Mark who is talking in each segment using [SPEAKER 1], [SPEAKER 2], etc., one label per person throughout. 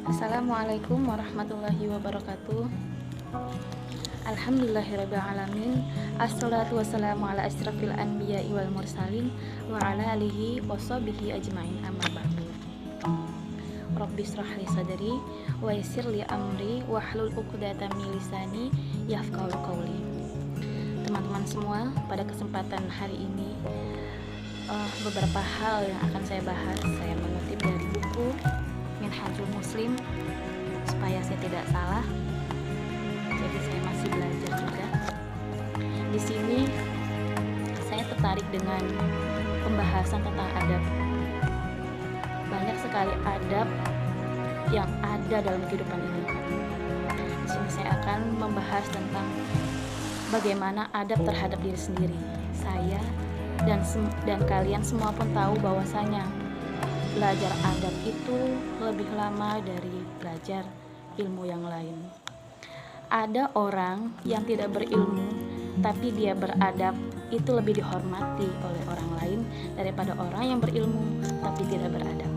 [SPEAKER 1] Assalamualaikum warahmatullahi wabarakatuh. Alhamdulillahirabbil alamin. Assalatu wassalamu ala asyrafil anbiya'i wal mursalin wa ala alihi washabihi ajmain, amma ba'du. Rabbi shrah li sadri wa yassir li amri wahlul 'uqdatam min lisani yafqahu qawli. Teman-teman semua, pada kesempatan hari ini beberapa hal yang akan saya bahas, saya mengutip dari buku Minhajul Muslim supaya saya tidak salah. Jadi saya masih belajar juga. Di sini saya tertarik dengan pembahasan tentang adab. Banyak sekali adab yang ada dalam kehidupan ini. Di sini saya akan membahas tentang bagaimana adab terhadap diri sendiri. Saya dan kalian semua pun tahu bahwasanya belajar adab itu lebih lama dari belajar ilmu yang lain. Ada orang yang tidak berilmu tapi dia beradab, itu lebih dihormati oleh orang lain daripada orang yang berilmu tapi tidak beradab.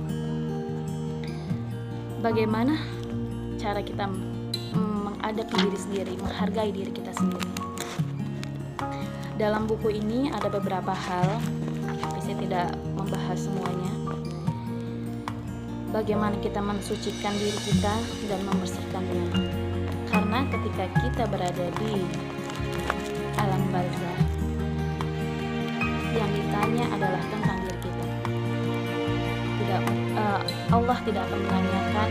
[SPEAKER 1] Bagaimana cara kita mengadab diri sendiri, menghargai diri kita sendiri? Dalam buku ini ada beberapa hal, tapi saya tidak membahas semuanya. Bagaimana kita mensucikan diri kita dan membersihkannya. Karena ketika kita berada di alam barzah, yang ditanya adalah tentang diri kita. Allah tidak akan menanyakan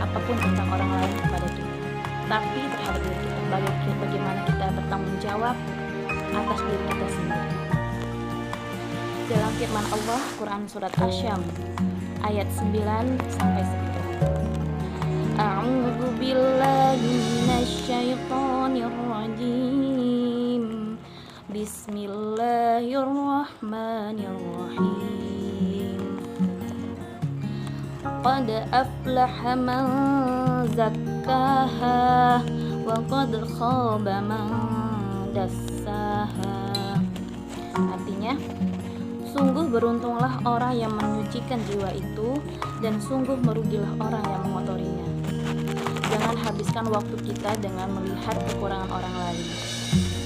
[SPEAKER 1] apapun tentang orang lain kepada kita, tapi terhadap diri kita. Bagaimana kita bertanggung jawab atas diri kita sendiri. Dalam firman Allah, Quran surat Asy-Syams ayat 9 sampai 10. A'udzu billahi minasyaitonir rajim. Bismillahirrahmanirrahim. Qad aflaha man zakkaha wa qad khaba man dassaha. Artinya, sungguh beruntunglah orang yang menyucikan jiwa itu, dan sungguh merugilah orang yang mengotorinya. Jangan habiskan waktu kita dengan melihat kekurangan orang lain.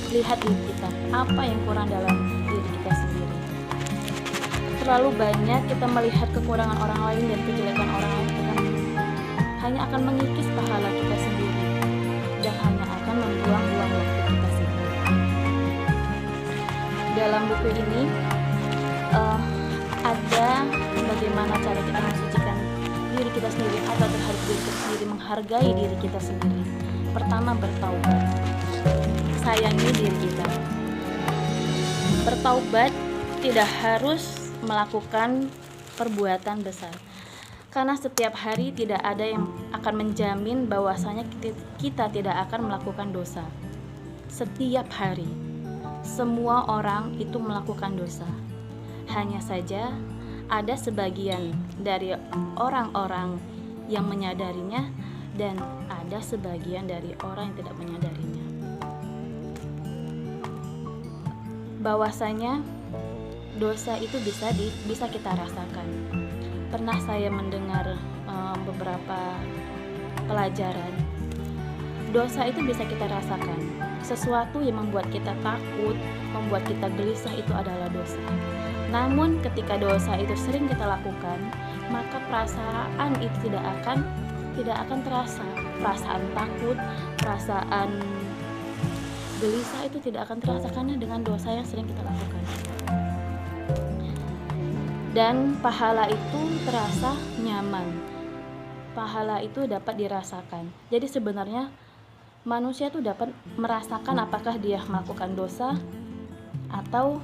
[SPEAKER 1] Lihat diri kita, apa yang kurang dalam diri kita sendiri. Terlalu banyak kita melihat kekurangan orang lain dan kejelekan orang lain, hanya akan mengikis pahala kita sendiri dan hanya akan membuang-buang waktu kita sendiri. Dalam buku ini ada bagaimana cara kita mensucikan diri kita sendiri atau terhadap diri kita sendiri, menghargai diri kita sendiri. Pertama, bertaubat. Sayangi diri kita. Bertaubat tidak harus melakukan perbuatan besar, karena setiap hari tidak ada yang akan menjamin bahwasanya kita tidak akan melakukan dosa. Setiap hari semua orang itu melakukan dosa. Hanya saja ada sebagian dari orang-orang yang menyadarinya dan ada sebagian dari orang yang tidak menyadarinya. Bahwasanya dosa itu bisa kita rasakan. Pernah saya mendengar beberapa pelajaran. Dosa itu bisa kita rasakan. Sesuatu yang membuat kita takut, membuat kita gelisah, itu adalah dosa. Namun ketika dosa itu sering kita lakukan, maka perasaan itu tidak akan terasa. Perasaan takut, perasaan gelisah itu tidak akan terasa karena dengan dosa yang sering kita lakukan. Dan pahala itu terasa nyaman. Pahala itu dapat dirasakan. Jadi sebenarnya manusia itu dapat merasakan apakah dia melakukan dosa atau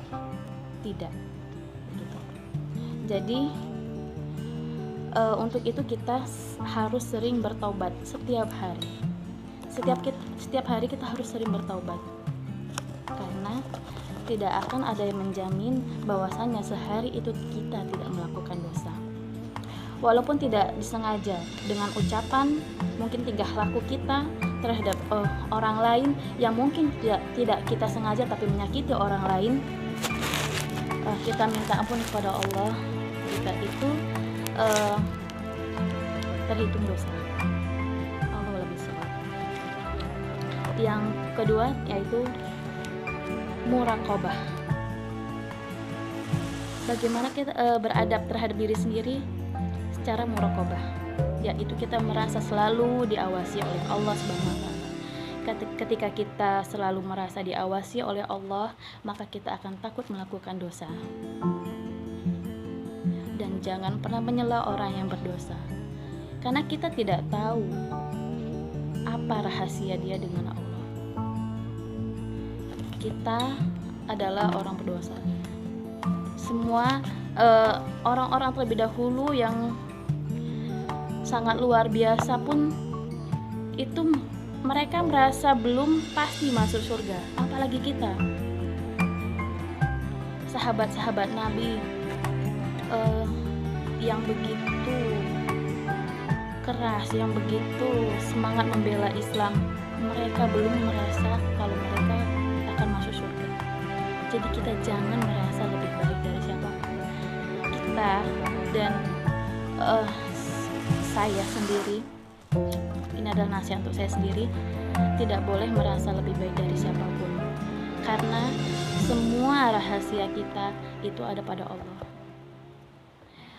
[SPEAKER 1] tidak. Jadi untuk itu kita harus sering bertaubat setiap hari. Setiap hari kita harus sering bertaubat, karena tidak akan ada yang menjamin bahwasannya sehari itu kita tidak melakukan dosa. Walaupun tidak disengaja, dengan ucapan, mungkin tingkah laku kita terhadap orang lain yang mungkin tidak kita sengaja tapi menyakiti orang lain, kita minta ampun kepada Allah jika itu terhitung dosa. Yang kedua yaitu muraqabah. Bagaimana kita beradab terhadap diri sendiri secara muraqabah, yaitu kita merasa selalu diawasi oleh Allah Subhanahu wa taala. Ketika kita selalu merasa diawasi oleh Allah, maka kita akan takut melakukan dosa. Dan jangan pernah menyela orang yang berdosa, karena kita tidak tahu apa rahasia dia dengan Allah. Kita adalah orang berdosa. Semua orang-orang terlebih dahulu yang sangat luar biasa pun itu mereka merasa belum pasti masuk surga, apalagi kita. Sahabat-sahabat Nabi yang begitu keras, yang begitu semangat membela Islam, mereka belum merasa kalau mereka akan masuk surga. Jadi kita jangan merasa lebih baik dari siapapun. Kita dan saya sendiri, ini adalah nasihat untuk saya sendiri, tidak boleh merasa lebih baik dari siapapun, karena semua rahasia kita itu ada pada Allah.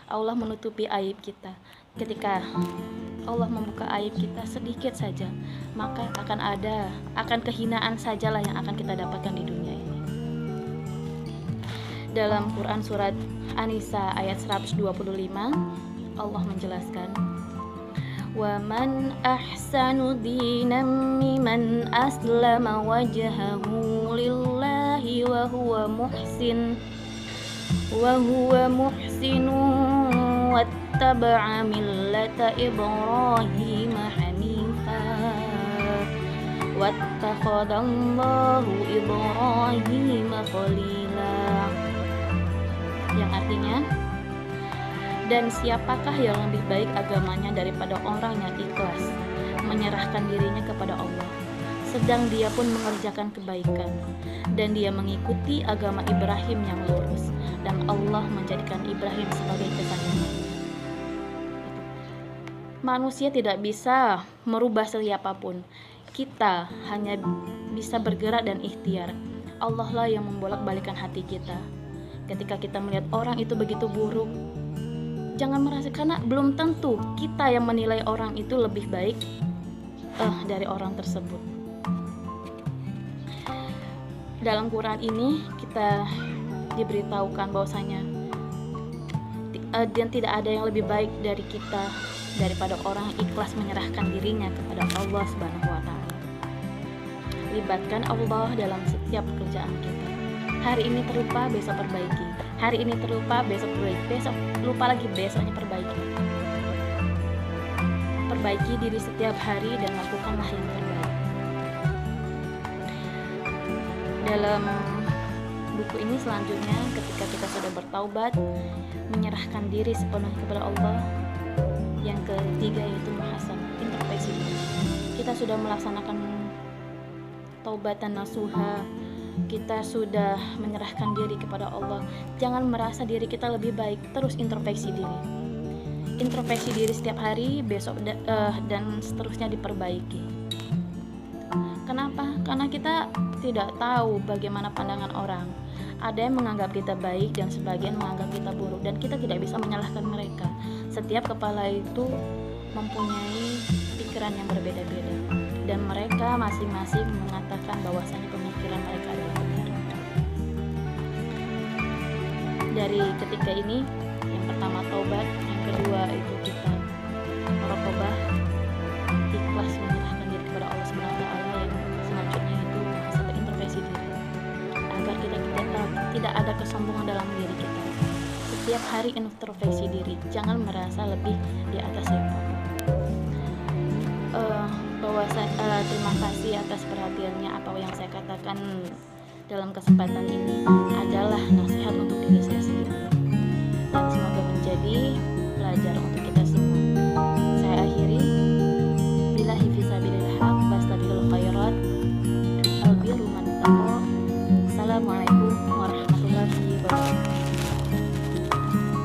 [SPEAKER 1] Allah menutupi aib kita. Ketika Allah membuka aib kita sedikit saja, maka akan kehinaan sajalah yang akan kita dapatkan di dunia ini. Dalam Quran surat An-Nisa ayat 125, Allah menjelaskan, wa man ahsanu dinan mimman aslama wajhahu lillahi wa huwa muhsinun wattaba'a millata Ibrahim hanifa wattakhadallahu Ibrahim khalila. Yang artinya, dan siapakah yang lebih baik agamanya daripada orang yang ikhlas menyerahkan dirinya kepada Allah, sedang dia pun mengerjakan kebaikan, dan dia mengikuti agama Ibrahim yang lurus, dan Allah menjadikan Ibrahim sebagai kesayangannya. Manusia tidak bisa merubah siapapun. Kita hanya bisa bergerak dan ikhtiar. Allah lah yang membolak-balikan hati kita. Ketika kita melihat orang itu begitu buruk, jangan merasa, karena belum tentu kita yang menilai orang itu lebih baik dari orang tersebut. Dalam Quran ini kita diberitahukan bahwasanya dan tidak ada yang lebih baik dari kita daripada orang yang ikhlas menyerahkan dirinya kepada Allah Subhanahu wa taala. Libatkan Allah dalam setiap pekerjaan kita. Hari ini terlupa, besok perbaiki. Hari ini terlupa, besok perbaiki. Besok lupa lagi, besoknya perbaiki. Perbaiki diri setiap hari dan lakukanlah yang terbaik. Dalam buku ini selanjutnya, ketika kita sudah bertaubat, menyerahkan diri sepenuhnya kepada Allah, yang ketiga yaitu muhasabah, introspeksi. Kita sudah melaksanakan taubatan nasuha, kita sudah menyerahkan diri kepada Allah. Jangan merasa diri kita lebih baik, terus introspeksi diri. Introspeksi diri setiap hari, besok dan seterusnya diperbaiki. Kenapa? Karena kita tidak tahu bagaimana pandangan orang. Ada yang menganggap kita baik dan sebagian menganggap kita buruk, dan kita tidak bisa menyalahkan mereka. Setiap kepala itu mempunyai pikiran yang berbeda-beda, dan mereka masing-masing mengatakan bahwasanya pemikiran mereka adalah benar. Dari ketika ini, yang pertama taubat, yang kedua itu kita muraqabah, ikhlas menyerahkan diri kepada Allah Subhanahu wa taala, yang selanjutnya itu sampai introspeksi diri, agar kita tidak ada kesombongan dalam diri kita. Setiap hari introspeksi diri, jangan merasa lebih di atas siapapun. Terima kasih atas perhatiannya. Apa yang saya katakan dalam kesempatan ini adalah nasihat untuk diri saya sendiri.